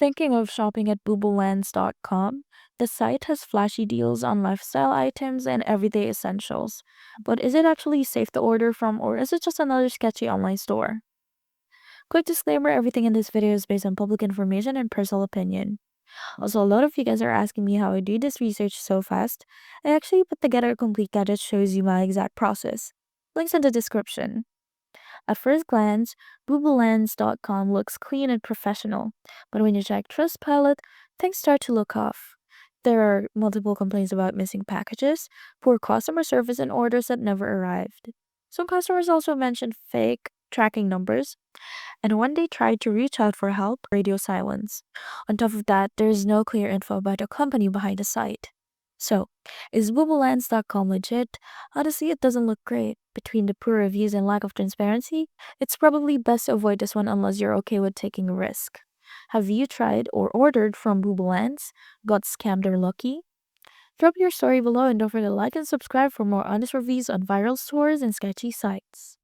Thinking of shopping at boobolands.com? The site has flashy deals on lifestyle items and everyday essentials. But is it actually safe to order from, or is it just another sketchy online store? Quick disclaimer, everything in this video is based on public information and personal opinion. Also, a lot of you guys are asking me how I do this research so fast. I actually put together a complete guide that shows you my exact process. Links in the description. At first glance, boobolands.com looks clean and professional, but when you check Trustpilot, things start to look off. There are multiple complaints about missing packages, poor customer service, and orders that never arrived. Some customers also mentioned fake tracking numbers, and when they tried to reach out for help, radio silence. On top of that, there is no clear info about the company behind the site. So, is boobolands.com legit? Honestly, it doesn't look great. Between the poor reviews and lack of transparency, it's probably best to avoid this one unless you're okay with taking a risk. Have you tried or ordered from Boobolands? Got scammed or lucky? Drop your story below and don't forget to like and subscribe for more honest reviews on viral stores and sketchy sites.